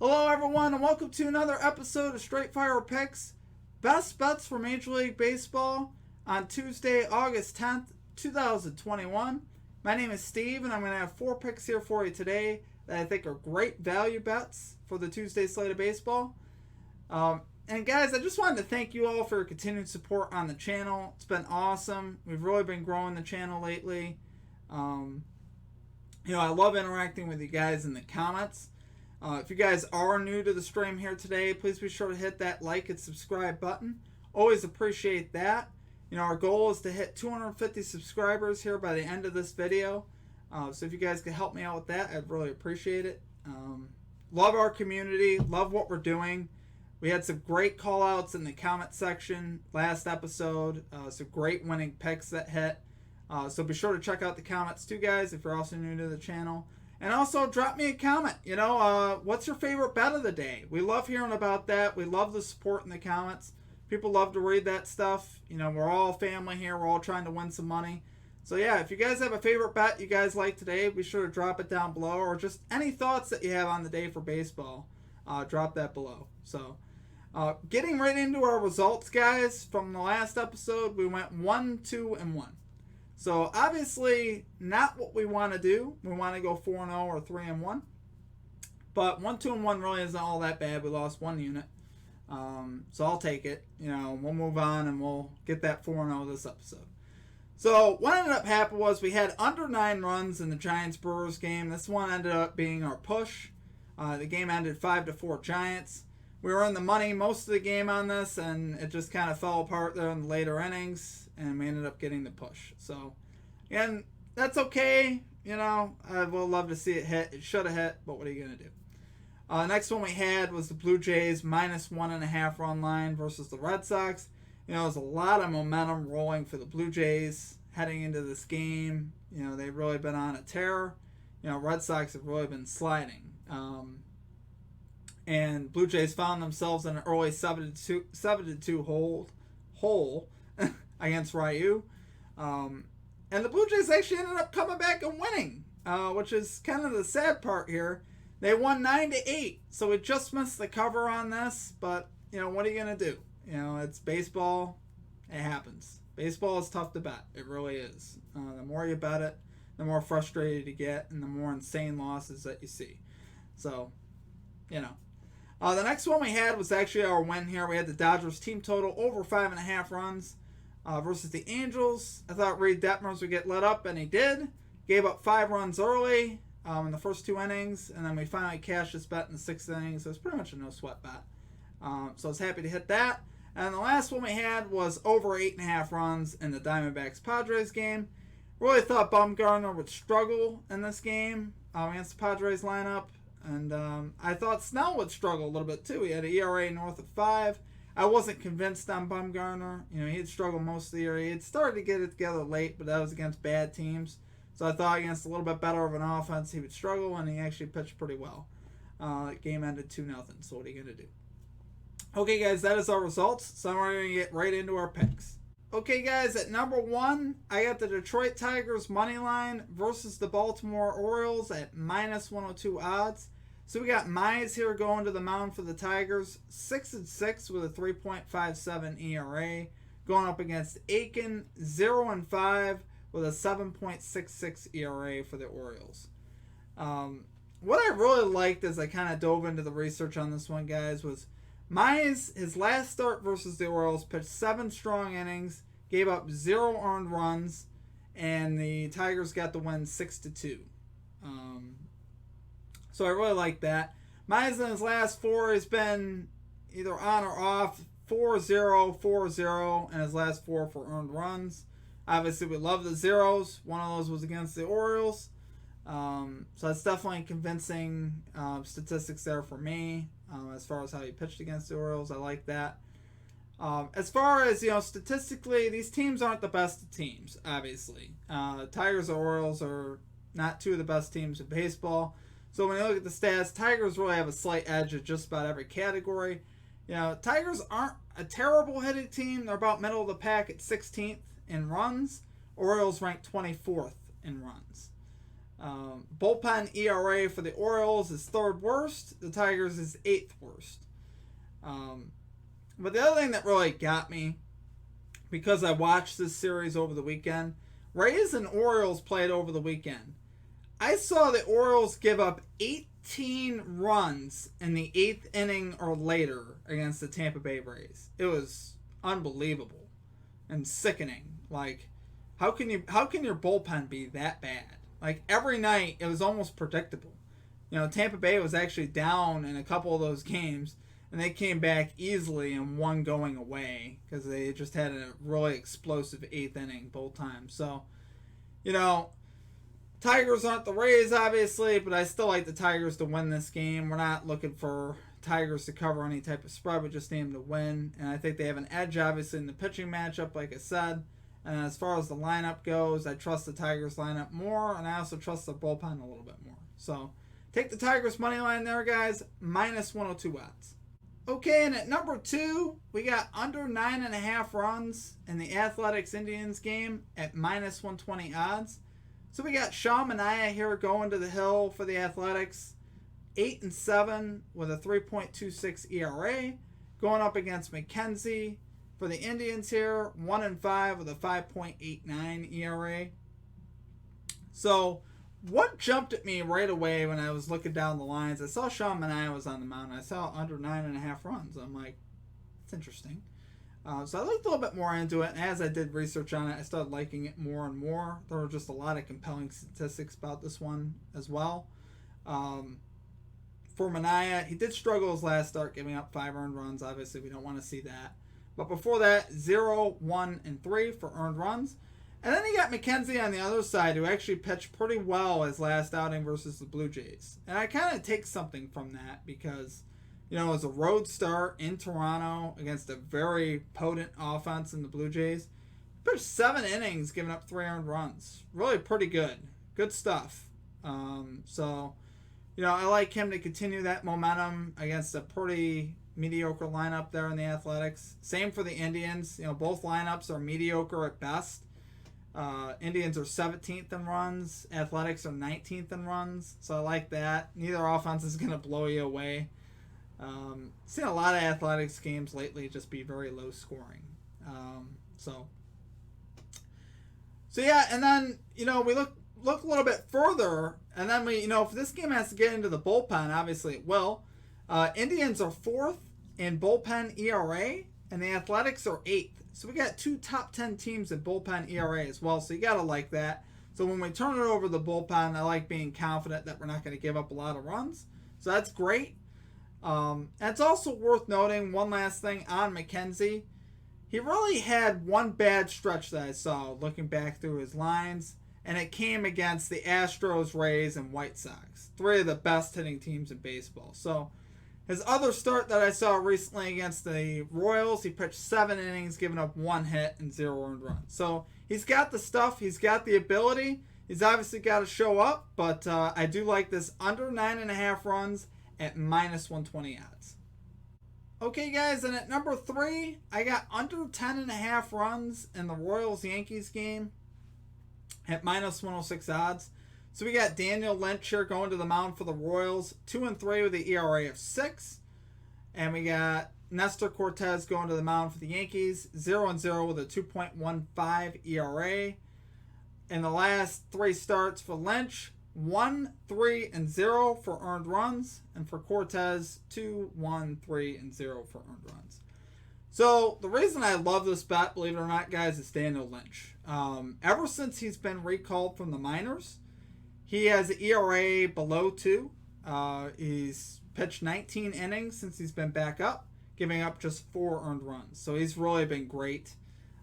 Hello everyone and welcome to another episode of Straight Fire Picks. Best bets for Major League Baseball on Tuesday, August 10th, 2021. My name is Steve and I'm going to have 4 picks here for you today that I think are great value bets for the Tuesday slate of baseball. And guys, I just wanted to thank you all for your continued support on the channel. It's been awesome. We've really been growing the channel lately. I love interacting with you guys in the comments. If you guys are new to the stream here today, please be sure to hit that like and subscribe button. Always appreciate that. Our goal is to hit 250 subscribers here by the end of this video. So if you guys could help me out with that, I'd really appreciate it. Love our community. Love what we're doing. We had some great call outs in the comment section last episode. Some great winning picks that hit. So be sure to check out the comments too, guys, if you're also new to the channel. And also drop me a comment. What's your favorite bet of the day? We love hearing about that. We love the support in the comments. People love to read that stuff. We're all family here. We're all trying to win some money. So yeah, if you guys have a favorite bet you guys like today, be sure to drop it down below. Or just any thoughts that you have on the day for baseball, drop that below. So getting right into our results, guys. From the last episode, we went 1, 2, and 1. So obviously not what we want to do. We want to go 4-0 or 3-1. But 1, 2, and 1 really isn't all that bad. We lost 1 unit. So I'll take it. We'll move on and we'll get that 4-0 this episode. So what ended up happening was we had under 9 runs in the Giants-Brewers game. This one ended up being our push. The game ended 5-4 Giants. We were in the money most of the game on this, and it just kind of fell apart there in the later innings, and we ended up getting the push. So, again, that's okay. I would love to see it hit. It should have hit, but what are you going to do? Next one we had was the Blue Jays minus 1.5 run line versus the Red Sox. There was a lot of momentum rolling for the Blue Jays heading into this game. They've really been on a tear. Red Sox have really been sliding. And Blue Jays found themselves in an early 7-2 hole against Ryu. And the Blue Jays actually ended up coming back and winning, which is kind of the sad part here. They won 9-8, so we just missed the cover on this. But, what are you going to do? It's baseball. It happens. Baseball is tough to bet. It really is. The more you bet it, the more frustrated you get and the more insane losses that you see. So, the next one we had was actually our win here. We had the Dodgers team total over 5.5 runs versus the Angels. I thought Reed Detmers would get let up, and he did. Gave up 5 runs early in the first 2 innings, and then we finally cashed this bet in the 6th inning, so it's pretty much a no-sweat bet. So I was happy to hit that. And the last one we had was over 8.5 runs in the Diamondbacks-Padres game. Really thought Bumgarner would struggle in this game against the Padres lineup. And I thought Snell would struggle a little bit too. He had an ERA north of 5. I wasn't convinced on Bumgarner. He had struggled most of the year. He had started to get it together late, but that was against bad teams. So I thought against a little bit better of an offense he would struggle, and he actually pitched pretty well. The game ended 2-0, so what are you going to do? Okay, guys, that is our results. So we're going to get right into our picks. Okay, guys, at number 1, I got the Detroit Tigers money line versus the Baltimore Orioles at minus 102 odds. So we got Mize here going to the mound for the Tigers, 6-6 with a 3.57 ERA, going up against Aiken, 0-5 with a 7.66 ERA for the Orioles. What I really liked as I kind of dove into the research on this one, guys, was Mize, his last start versus the Orioles, pitched 7 strong innings, gave up 0 earned runs, and the Tigers got the win 6-2. So I really like that. Mize in his last 4 has been either on or off, 4-0, 4-0, and his last 4 for earned runs. Obviously, we love the zeros. One of those was against the Orioles. So that's definitely convincing statistics there for me as far as how he pitched against the Orioles. I like that. As far as, statistically, these teams aren't the best of teams, obviously. Tigers or Orioles are not 2 of the best teams in baseball. So when you look at the stats, Tigers really have a slight edge at just about every category. Tigers aren't a terrible hitting team. They're about middle of the pack at 16th in runs. Orioles ranked 24th in runs. Bullpen ERA for the Orioles is third worst. The Tigers is eighth worst. But the other thing that really got me, because I watched this series over the weekend, Rays and Orioles played over the weekend. I saw the Orioles give up 18 runs in the 8th inning or later against the Tampa Bay Rays. It was unbelievable and sickening. Like, how can your bullpen be that bad? Like, every night it was almost predictable. Tampa Bay was actually down in a couple of those games, and they came back easily and won going away because they just had a really explosive 8th inning both times. So, Tigers aren't the Rays, obviously, but I still like the Tigers to win this game. We're not looking for Tigers to cover any type of spread. We just need them to win. And I think they have an edge, obviously, in the pitching matchup, like I said. And as far as the lineup goes, I trust the Tigers lineup more, and I also trust the bullpen a little bit more. So, take the Tigers money line there, guys. Minus 102 odds. Okay, and at number 2, we got under 9.5 runs in the Athletics-Indians game at minus 120 odds. So we got Sean Manaea here going to the hill for the Athletics. 8-7 with a 3.26 ERA. Going up against McKenzie for the Indians here. 1-5 with a 5.89 ERA. So what jumped at me right away when I was looking down the lines, I saw Sean Manaea was on the mound. I saw under 9.5 runs. I'm like, that's interesting. So I looked a little bit more into it, and as I did research on it, I started liking it more and more. There were just a lot of compelling statistics about this one as well. For Manaea, he did struggle his last start, giving up 5 earned runs. Obviously, we don't want to see that. But before that, 0, 1, and 3 for earned runs. And then you got McKenzie on the other side, who actually pitched pretty well his last outing versus the Blue Jays. And I kind of take something from that because, it was a road start in Toronto against a very potent offense in the Blue Jays. He pitched 7 innings, giving up 3 earned runs. Really pretty good. Good stuff. So, I like him to continue that momentum against a pretty mediocre lineup there in the Athletics. Same for the Indians. Both lineups are mediocre at best. Indians are 17th in runs. Athletics are 19th in runs. So I like that. Neither offense is going to blow you away. Seen a lot of Athletics games lately just be very low scoring. So yeah, and then, we look a little bit further, and then we, if this game has to get into the bullpen, obviously it will. Indians are 4th in bullpen ERA, and the Athletics are 8th. So we got 2 top 10 teams in bullpen ERA as well, so you got to like that. So when we turn it over to the bullpen, I like being confident that we're not going to give up a lot of runs. So that's great. And it's also worth noting, one last thing on McKenzie. He really had one bad stretch that I saw looking back through his lines, and it came against the Astros, Rays, and White Sox. 3 of the best hitting teams in baseball. So his other start that I saw recently against the Royals, he pitched 7 innings, giving up 1 hit and 0 earned runs. So he's got the stuff, he's got the ability. He's obviously got to show up, but I do like this under 9.5 runs at minus 120 odds. Okay, guys, and at number 3, I got under 10.5 runs in the Royals-Yankees game at minus 106 odds. So we got Daniel Lynch here going to the mound for the Royals, 2-3 with the ERA of 6. And we got Nestor Cortez going to the mound for the Yankees, 0-0 with a 2.15 ERA. In the last 3 starts for Lynch, 1, 3, and 0 for earned runs, and for Cortez, 2, 1, 3, and 0 for earned runs. So the reason I love this bet, believe it or not, guys, is Daniel Lynch. Ever since he's been recalled from the minors, he has an ERA below 2. He's pitched 19 innings since he's been back up, giving up just 4 earned runs. So he's really been great.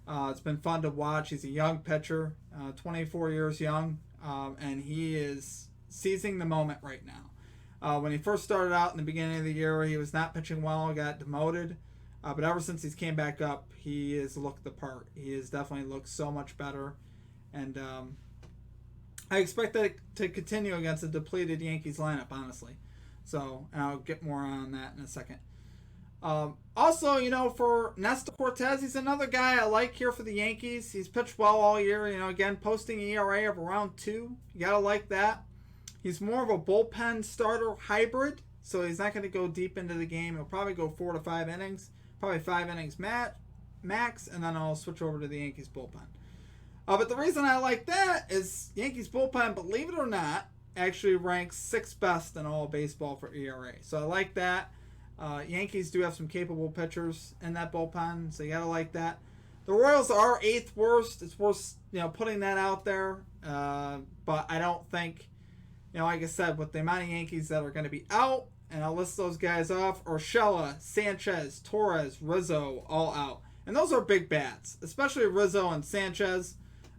It's been fun to watch. He's a young pitcher, 24 years young. And he is seizing the moment right now. When he first started out in the beginning of the year, he was not pitching well, got demoted. But ever since he's came back up, he has looked the part. He has definitely looked so much better. And I expect that to continue against a depleted Yankees lineup, honestly. So, and I'll get more on that in a second. Also, for Nestor Cortez, he's another guy I like here for the Yankees. He's pitched well all year. Again, posting an ERA of around 2. You gotta like that. He's more of a bullpen starter hybrid, so he's not going to go deep into the game. He'll probably go 4 to 5 innings, probably 5 innings max, and then I'll switch over to the Yankees bullpen. But the reason I like that is Yankees bullpen, believe it or not, actually ranks 6th best in all of baseball for ERA. So I like that. Yankees do have some capable pitchers in that bullpen, so you got to like that. The Royals are 8th worst. It's worth putting that out there, but I don't think, like I said, with the amount of Yankees that are going to be out, and I'll list those guys off: Urshela, Sanchez, Torres, Rizzo, all out. And those are big bats, especially Rizzo and Sanchez.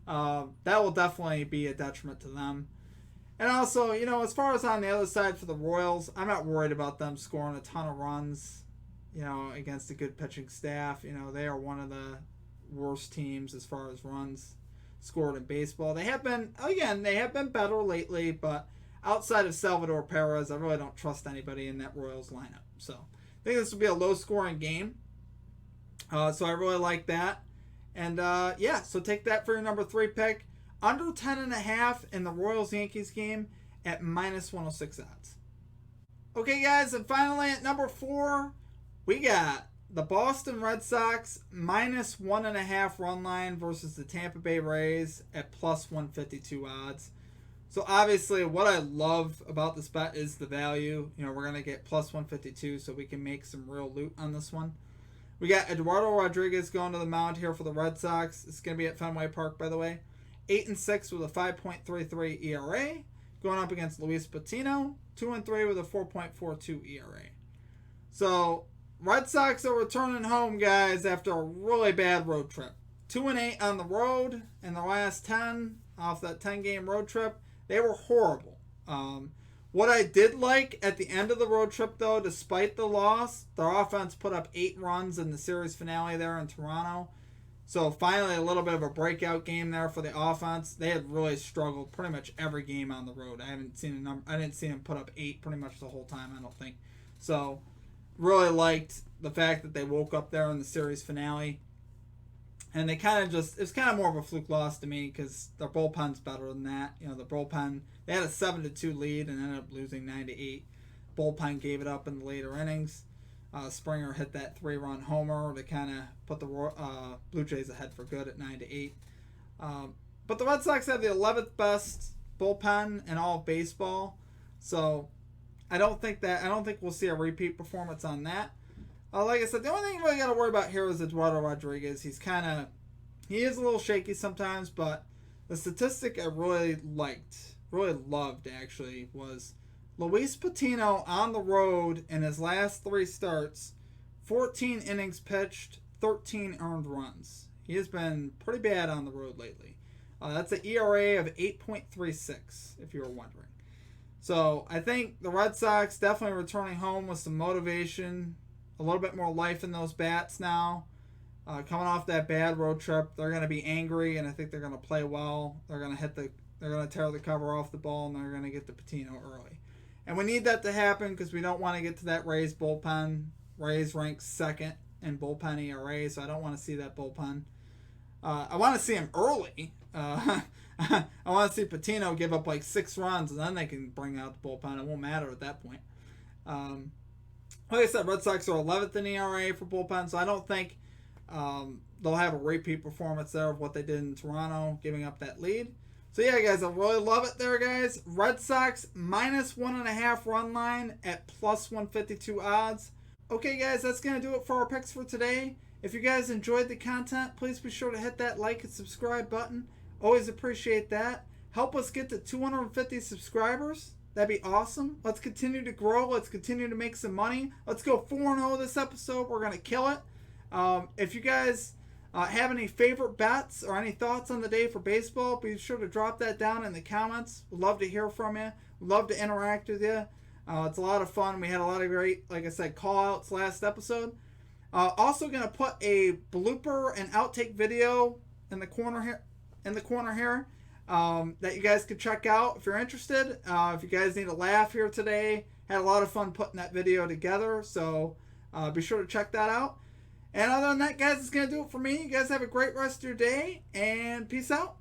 That will definitely be a detriment to them. And also, as far as on the other side for the Royals, I'm not worried about them scoring a ton of runs, against a good pitching staff. They are one of the worst teams as far as runs scored in baseball. They have been better lately, but outside of Salvador Perez, I really don't trust anybody in that Royals lineup. So I think this will be a low-scoring game. So I really like that. And, so take that for your number 3 pick. Under 10.5 in the Royals-Yankees game at minus 106 odds. Okay, guys, and finally at number 4, we got the Boston Red Sox minus 1.5 run line versus the Tampa Bay Rays at plus 152 odds. So obviously what I love about this bet is the value. We're going to get plus 152 so we can make some real loot on this one. We got Eduardo Rodriguez going to the mound here for the Red Sox. It's going to be at Fenway Park, by the way. 8-6 with a 5.33 ERA. Going up against Luis Patino. 2-3 with a 4.42 ERA. So Red Sox are returning home, guys, after a really bad road trip. 2-8 on the road in the last 10 off that 10-game road trip. They were horrible. What I did like at the end of the road trip, though, despite the loss, their offense put up 8 runs in the series finale there in Toronto. So finally a little bit of a breakout game there for the offense. They had really struggled pretty much every game on the road. I didn't see them put up 8 pretty much the whole time, I don't think. So really liked the fact that they woke up there in the series finale. And they it's kind of more of a fluke loss to me because their bullpen's better than that. The bullpen, they had a 7-2 lead and ended up losing 9-8. Bullpen gave it up in the later innings. Springer hit that 3-run homer to kind of put the Blue Jays ahead for good at 9-8. But the Red Sox have the 11th best bullpen in all of baseball. So I don't think we'll see a repeat performance on that. Like I said, the only thing you really got to worry about here is Eduardo Rodriguez. He is a little shaky sometimes, but the statistic I really loved actually, was Luis Patino on the road in his last 3 starts, 14 innings pitched, 13 earned runs. He has been pretty bad on the road lately. That's an ERA of 8.36, if you were wondering. So I think the Red Sox definitely returning home with some motivation, a little bit more life in those bats now. Coming off that bad road trip, they're going to be angry, and I think they're going to play well. They're going to tear the cover off the ball, and they're going to get to Patino early. And we need that to happen because we don't want to get to that Rays bullpen. Rays ranks 2nd in bullpen ERA, so I don't want to see that bullpen. I want to see him early. I want to see Patino give up like 6 runs, and then they can bring out the bullpen. It won't matter at that point. Like I said, Red Sox are 11th in ERA for bullpen, so I don't think they'll have a repeat performance there of what they did in Toronto, giving up that lead. So yeah, guys, I really love it there, guys. Red Sox minus 1.5 run line at plus 152 odds. Okay, guys, that's going to do it for our picks for today. If you guys enjoyed the content, please be sure to hit that like and subscribe button. Always appreciate that. Help us get to 250 subscribers. That'd be awesome. Let's continue to grow. Let's continue to make some money. Let's go 4-0 this episode. We're going to kill it. If you guys have any favorite bets or any thoughts on the day for baseball, be sure to drop that down in the comments. We'd love to hear from you. We'd love to interact with you. It's a lot of fun. We had a lot of great, like I said, call-outs last episode. Also going to put a blooper and outtake video in the corner here. That you guys can check out if you're interested. If you guys need a laugh here today, had a lot of fun putting that video together. So Be sure to check that out. And other than that, guys, it's going to do it for me. You guys have a great rest of your day, and peace out.